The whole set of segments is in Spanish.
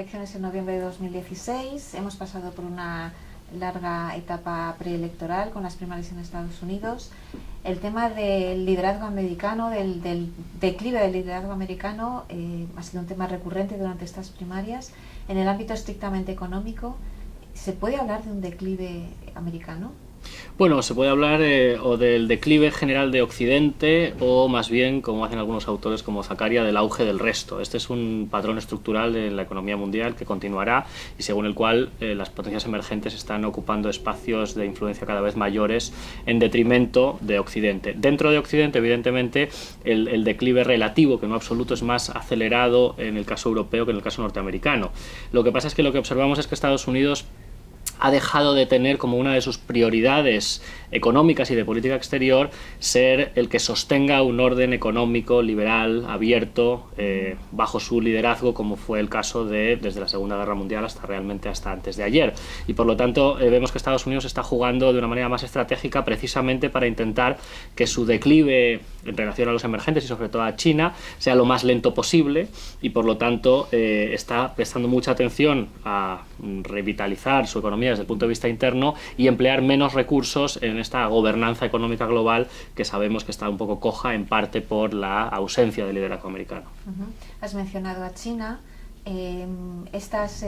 elecciones en noviembre de 2016, hemos pasado por una larga etapa preelectoral con las primarias en Estados Unidos. El tema del liderazgo americano, del declive del liderazgo americano, ha sido un tema recurrente durante estas primarias. En el ámbito estrictamente económico, ¿se puede hablar de un declive americano? Bueno, se puede hablar o del declive general de Occidente o más bien, como hacen algunos autores como Zakaria, del auge del resto. Este es un patrón estructural en la economía mundial que continuará y según el cual las potencias emergentes están ocupando espacios de influencia cada vez mayores en detrimento de Occidente. Dentro de Occidente, evidentemente, el declive relativo, que no absoluto, es más acelerado en el caso europeo que en el caso norteamericano. Lo que pasa es que lo que observamos es que Estados Unidos ha dejado de tener como una de sus prioridades económicas y de política exterior ser el que sostenga un orden económico liberal, abierto, bajo su liderazgo, como fue el caso desde la Segunda Guerra Mundial hasta antes de ayer. Y por lo tanto vemos que Estados Unidos está jugando de una manera más estratégica precisamente para intentar que su declive en relación a los emergentes y sobre todo a China sea lo más lento posible y por lo tanto está prestando mucha atención a revitalizar su economía desde el punto de vista interno y emplear menos recursos en esta gobernanza económica global que sabemos que está un poco coja en parte por la ausencia de liderazgo americano. Has mencionado a China. En estas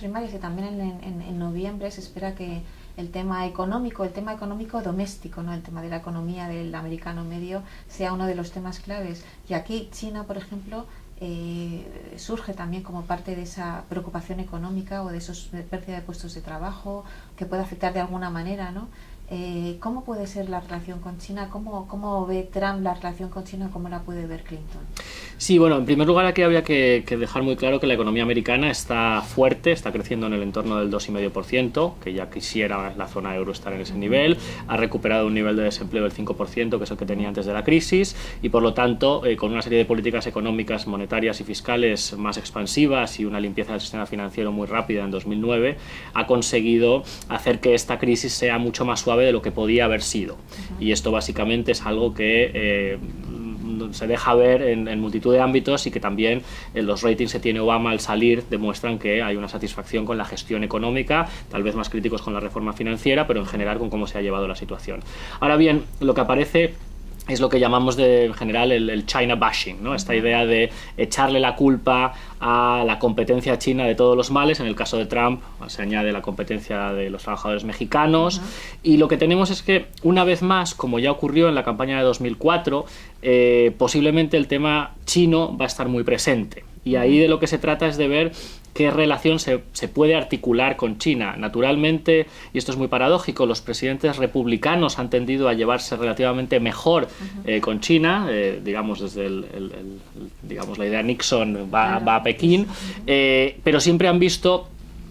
primarias y también en noviembre se espera que el tema económico doméstico, ¿no? El tema de la economía del americano medio sea uno de los temas claves. Y aquí China, por ejemplo, surge también como parte de esa preocupación económica o de esos pérdida de puestos de trabajo que puede afectar de alguna manera, ¿no? ¿Cómo puede ser la relación con China? ¿Cómo ve Trump la relación con China? ¿Cómo la puede ver Clinton? Sí, bueno, en primer lugar aquí habría que dejar muy claro que la economía americana está fuerte, está creciendo en el entorno del 2,5%, que ya quisiera la zona euro estar en ese nivel, ha recuperado un nivel de desempleo del 5%, que es el que tenía antes de la crisis, y por lo tanto, con una serie de políticas económicas, monetarias y fiscales más expansivas y una limpieza del sistema financiero muy rápida en 2009, ha conseguido hacer que esta crisis sea mucho más suave de lo que podía haber sido. Y esto básicamente es algo que se deja ver en multitud de ámbitos y que también los ratings que tiene Obama al salir demuestran que hay una satisfacción con la gestión económica, tal vez más críticos con la reforma financiera, pero en general con cómo se ha llevado la situación. Ahora bien, lo que aparece es lo que llamamos en general el China bashing, ¿no? Esta idea de echarle la culpa a la competencia china de todos los males. En el caso de Trump se añade la competencia de los trabajadores mexicanos. Y lo que tenemos es que, una vez más, como ya ocurrió en la campaña de 2004, posiblemente el tema chino va a estar muy presente. Y ahí de lo que se trata es de ver qué relación se puede articular con China. Naturalmente, y esto es muy paradójico, los presidentes republicanos han tendido a llevarse relativamente mejor con China, digamos desde digamos la idea Nixon va a Pekín, pero siempre han visto,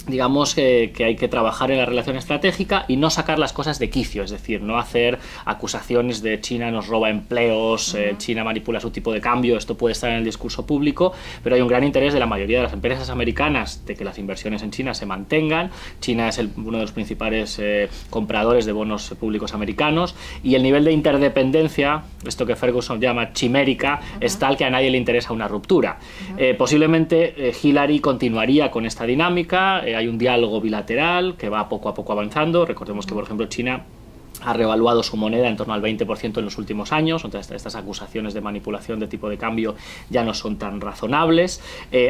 digamos, que hay que trabajar en la relación estratégica y no sacar las cosas de quicio, es decir, no hacer acusaciones de China nos roba empleos, China manipula su tipo de cambio. Esto puede estar en el discurso público, pero hay un gran interés de la mayoría de las empresas americanas de que las inversiones en China se mantengan. China es uno de los principales compradores de bonos públicos americanos y el nivel de interdependencia, esto que Ferguson llama chimérica, es tal que a nadie le interesa una ruptura. Posiblemente Hillary continuaría con esta dinámica. Hay un diálogo bilateral que va poco a poco avanzando. Recordemos que, por ejemplo, China ha revaluado su moneda en torno al 20% en los últimos años, entonces estas acusaciones de manipulación de tipo de cambio ya no son tan razonables.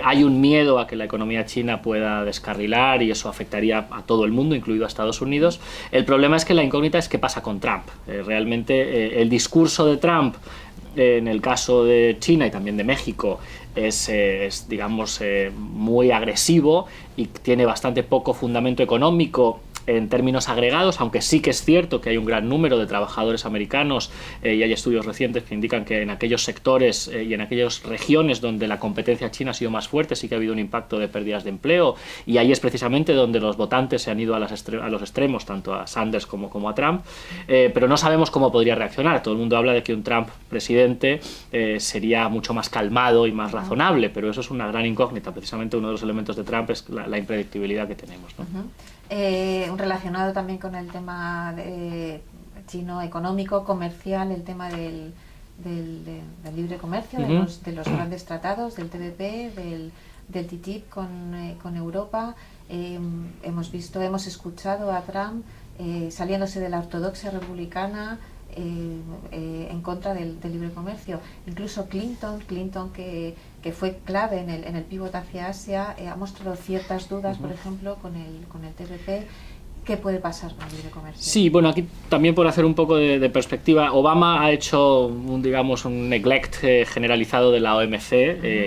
Hay un miedo a que la economía china pueda descarrilar y eso afectaría a todo el mundo, incluido a Estados Unidos. El problema es que la incógnita es qué pasa con Trump. Realmente el discurso de Trump en el caso de China y también de México es digamos, muy agresivo y tiene bastante poco fundamento económico en términos agregados, aunque sí que es cierto que hay un gran número de trabajadores americanos y hay estudios recientes que indican que en aquellos sectores y en aquellas regiones donde la competencia china ha sido más fuerte sí que ha habido un impacto de pérdidas de empleo y ahí es precisamente donde los votantes se han ido a los extremos, tanto a Sanders como a Trump, pero no sabemos cómo podría reaccionar. Todo el mundo habla de que un Trump presidente sería mucho más calmado y más razonable, pero eso es una gran incógnita. Precisamente uno de los elementos de Trump es la impredictibilidad que tenemos, ¿no? Relacionado también con el tema chino económico, comercial, el tema del libre comercio, de los grandes tratados, del TPP, del TTIP con Europa. Hemos escuchado a Trump saliéndose de la ortodoxia republicana en contra del libre comercio. Incluso Clinton que fue clave en el pivot hacia Asia, ha mostrado ciertas dudas, por ejemplo, con el TPP. ¿Qué puede pasar con el libre comercio? Sí, bueno, aquí también por hacer un poco de perspectiva, Obama ha hecho un neglect generalizado de la OMC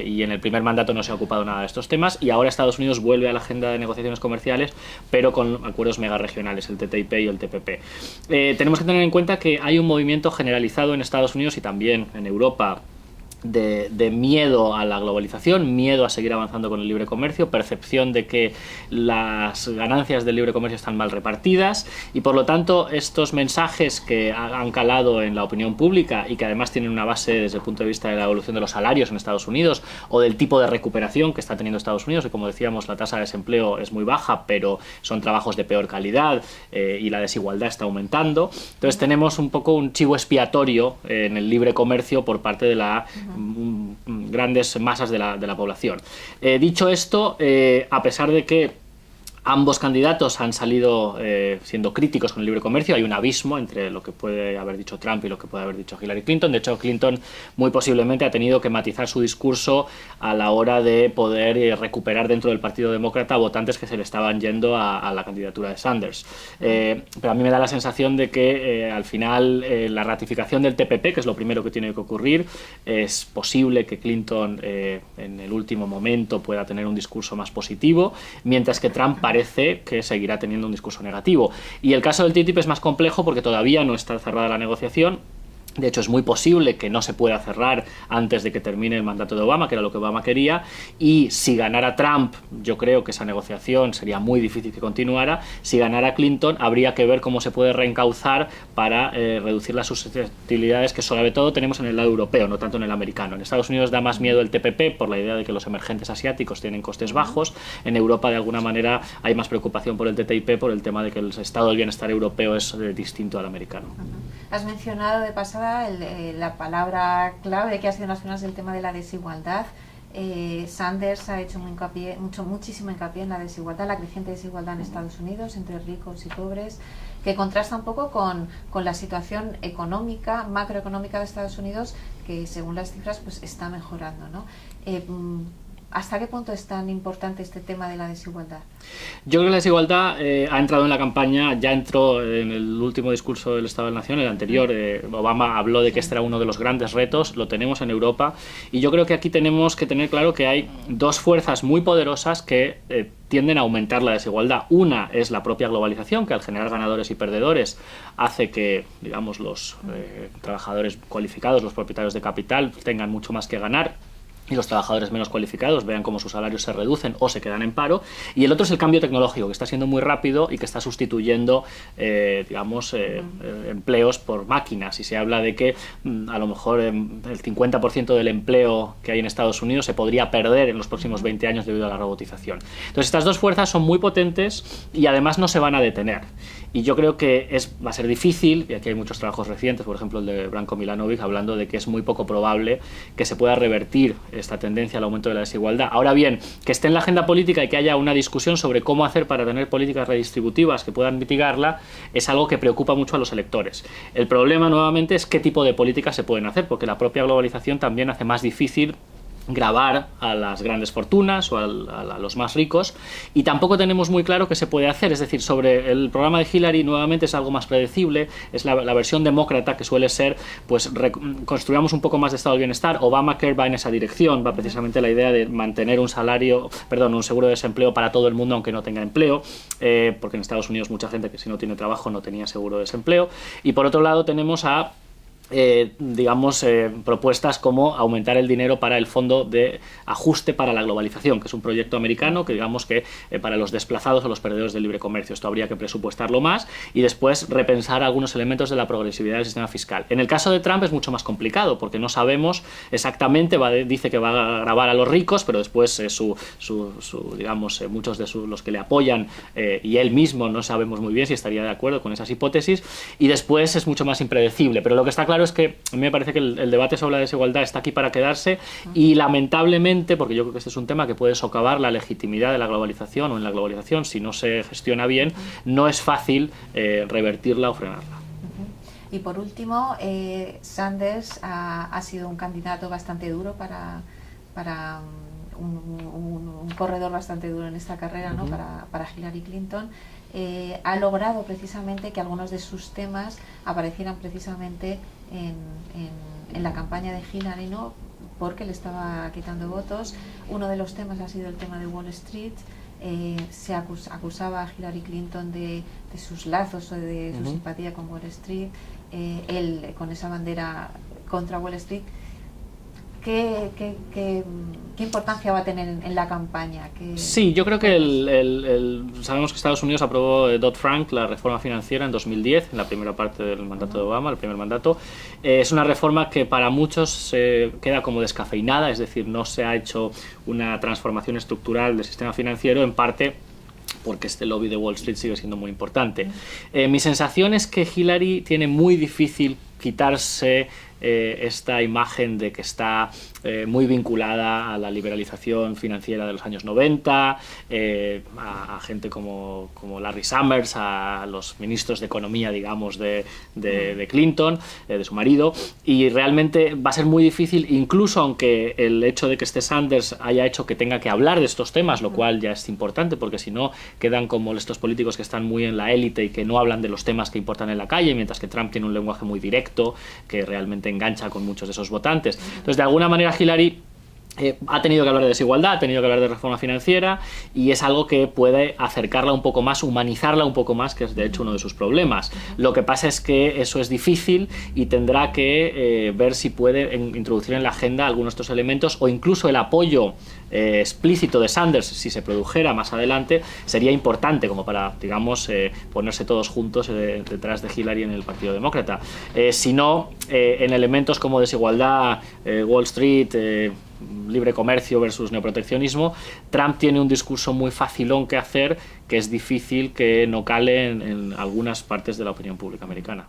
y en el primer mandato no se ha ocupado nada de estos temas, y ahora Estados Unidos vuelve a la agenda de negociaciones comerciales, pero con acuerdos megaregionales, el TTIP y el TPP. Tenemos que tener en cuenta que hay un movimiento generalizado en Estados Unidos y también en Europa de miedo a la globalización, miedo a seguir avanzando con el libre comercio, percepción de que las ganancias del libre comercio están mal repartidas, y por lo tanto estos mensajes que han calado en la opinión pública y que además tienen una base desde el punto de vista de la evolución de los salarios en Estados Unidos o del tipo de recuperación que está teniendo Estados Unidos, que como decíamos la tasa de desempleo es muy baja pero son trabajos de peor calidad y la desigualdad está aumentando. Entonces tenemos un poco un chivo expiatorio en el libre comercio por parte de la grandes masas de la población. Dicho esto, a pesar de que ambos candidatos han salido siendo críticos con el libre comercio, hay un abismo entre lo que puede haber dicho Trump y lo que puede haber dicho Hillary Clinton. De hecho, Clinton muy posiblemente ha tenido que matizar su discurso a la hora de poder recuperar dentro del Partido Demócrata votantes que se le estaban yendo a la candidatura de Sanders. Pero a mí me da la sensación de que al final la ratificación del TPP, que es lo primero que tiene que ocurrir, es posible que Clinton en el último momento pueda tener un discurso más positivo, mientras que Trump parece que seguirá teniendo un discurso negativo. Y el caso del TTIP es más complejo porque todavía no está cerrada la negociación. De hecho, es muy posible que no se pueda cerrar antes de que termine el mandato de Obama, que era lo que Obama quería, y si ganara Trump, yo creo que esa negociación sería muy difícil que continuara. Si ganara Clinton, habría que ver cómo se puede reencauzar para reducir las susceptibilidades que sobre todo tenemos en el lado europeo, no tanto en el americano. En Estados Unidos da más miedo el TPP por la idea de que los emergentes asiáticos tienen costes bajos. En Europa, de alguna manera, hay más preocupación por el TTIP por el tema de que el estado del bienestar europeo es distinto al americano. Has mencionado de pasada la palabra clave que ha sido en las primeras del tema de la desigualdad. Sanders ha hecho muchísimo hincapié en la desigualdad, la creciente desigualdad en Estados Unidos entre ricos y pobres, que contrasta un poco con la situación económica, macroeconómica de Estados Unidos, que según las cifras pues está mejorando, ¿no? ¿Hasta qué punto es tan importante este tema de la desigualdad? Yo creo que la desigualdad ha entrado en la campaña, ya entró en el último discurso del Estado de la Nación, el anterior. Obama habló de que este era uno de los grandes retos, lo tenemos en Europa, y yo creo que aquí tenemos que tener claro que hay dos fuerzas muy poderosas que tienden a aumentar la desigualdad. Una es la propia globalización, que al generar ganadores y perdedores hace que, digamos, los trabajadores cualificados, los propietarios de capital, tengan mucho más que ganar, y los trabajadores menos cualificados vean cómo sus salarios se reducen o se quedan en paro. Y el otro es el cambio tecnológico, que está siendo muy rápido y que está sustituyendo empleos por máquinas. Y se habla de que a lo mejor el 50% del empleo que hay en Estados Unidos se podría perder en los próximos 20 años debido a la robotización. Entonces estas dos fuerzas son muy potentes y además no se van a detener. Y yo creo que va a ser difícil, y aquí hay muchos trabajos recientes, por ejemplo el de Branko Milanovic, hablando de que es muy poco probable que se pueda revertir esta tendencia al aumento de la desigualdad. Ahora bien, que esté en la agenda política y que haya una discusión sobre cómo hacer para tener políticas redistributivas que puedan mitigarla, es algo que preocupa mucho a los electores. El problema, nuevamente, es qué tipo de políticas se pueden hacer, porque la propia globalización también hace más difícil gravar a las grandes fortunas o a los más ricos, y tampoco tenemos muy claro qué se puede hacer. Es decir, sobre el programa de Hillary, nuevamente es algo más predecible, es la versión demócrata que suele ser, pues construyamos un poco más de estado del bienestar. Obamacare va en esa dirección, va precisamente la idea de mantener un seguro de desempleo para todo el mundo aunque no tenga empleo, porque en Estados Unidos mucha gente que si no tiene trabajo no tenía seguro de desempleo. Y por otro lado tenemos a propuestas como aumentar el dinero para el Fondo de Ajuste para la Globalización, que es un proyecto americano que digamos que para los desplazados o los perdedores del libre comercio. Esto habría que presupuestarlo más y después repensar algunos elementos de la progresividad del sistema fiscal. En el caso de Trump es mucho más complicado porque no sabemos exactamente, dice que va a gravar a los ricos, pero después muchos de los que le apoyan y él mismo no sabemos muy bien si estaría de acuerdo con esas hipótesis, y después es mucho más impredecible. Pero lo que está claro claro es que a mí me parece que el debate sobre la desigualdad está aquí para quedarse y lamentablemente, porque yo creo que este es un tema que puede socavar la legitimidad de la globalización o en la globalización si no se gestiona bien, no es fácil revertirla o frenarla. Y por último, Sanders ha sido un candidato bastante duro para un corredor bastante duro en esta carrera, ¿no? Para Hillary Clinton. Ha logrado precisamente que algunos de sus temas aparecieran precisamente en la campaña de Hillary, ¿no? Porque le estaba quitando votos. Uno de los temas ha sido el tema de Wall Street. Se acusaba a Hillary Clinton de sus lazos o de su simpatía con Wall Street. Él con esa bandera contra Wall Street. ¿Qué importancia va a tener en la campaña? Sí, yo creo que sabemos que Estados Unidos aprobó Dodd-Frank, la reforma financiera, en 2010, en la primera parte del mandato de Obama, el primer mandato. Es una reforma que para muchos queda como descafeinada, es decir, no se ha hecho una transformación estructural del sistema financiero, en parte porque este lobby de Wall Street sigue siendo muy importante. Mi sensación es que Hillary tiene muy difícil quitarse esta imagen de que está muy vinculada a la liberalización financiera de los años 90, a gente como Larry Summers, a los ministros de economía, digamos, de Clinton, de su marido, y realmente va a ser muy difícil, incluso aunque el hecho de que esté Sanders haya hecho que tenga que hablar de estos temas, lo cual ya es importante, porque si no quedan como estos políticos que están muy en la élite y que no hablan de los temas que importan en la calle, mientras que Trump tiene un lenguaje muy directo que realmente engancha con muchos de esos votantes. Entonces, de alguna manera, Hillary ha tenido que hablar de desigualdad, ha tenido que hablar de reforma financiera, y es algo que puede acercarla un poco más, humanizarla un poco más, que es de hecho uno de sus problemas. Lo que pasa es que eso es difícil y tendrá que ver si puede introducir en la agenda algunos de estos elementos, o incluso el apoyo explícito de Sanders, si se produjera más adelante, sería importante como para, digamos, ponerse todos juntos detrás de Hillary en el Partido Demócrata. Si no, en elementos como desigualdad, Wall Street, libre comercio versus neoproteccionismo, Trump tiene un discurso muy facilón que hacer, que es difícil que no cale en algunas partes de la opinión pública americana.